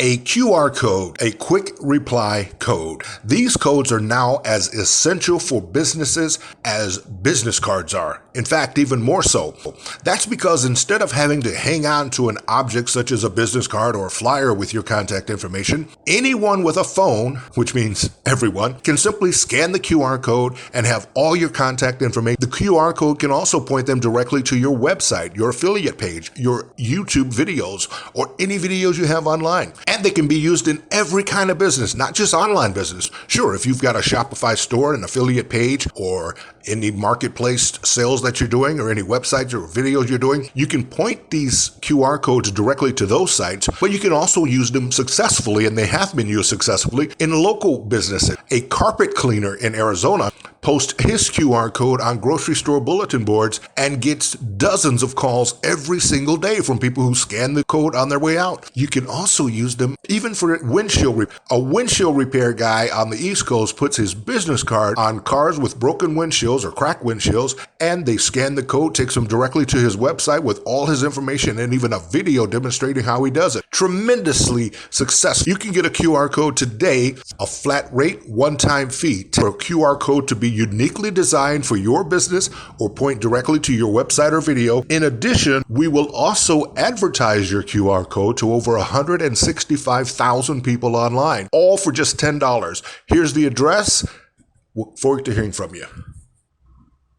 A QR code, a quick reply code. These codes are now as essential for businesses as business cards are. In fact, even more so. That's because instead of having to hang on to an object such as a business card or a flyer with your contact information, anyone with a phone, which means everyone, can simply scan the QR code and have all your contact information. The QR code can also point them directly to your website, your affiliate page, your YouTube videos, or any videos you have online. And they can be used in every kind of business, not just online business. Sure, if you've got a Shopify store, an affiliate page, or any marketplace sales that you're doing, or any websites or videos you're doing, you can point these QR codes directly to those sites, but you can also use them successfully, and they have been used successfully in local businesses. A carpet cleaner in Arizona posts his QR code on grocery store bulletin boards and gets dozens of calls every single day from people who scan the code on their way out. You can also use them even for windshield repair. A windshield repair guy on the East Coast puts his business card on cars with broken windshields or cracked windshields, and they scan the code, takes them directly to his website with all his information and even a video demonstrating how he does it. Tremendously successful. You can get a QR code today, a flat rate, one-time fee, for a QR code to be uniquely designed for your business or point directly to your website or video. In addition, we will also advertise your QR code to over 165,000 people online, all for just $10. Here's the address. Look forward to hearing from you.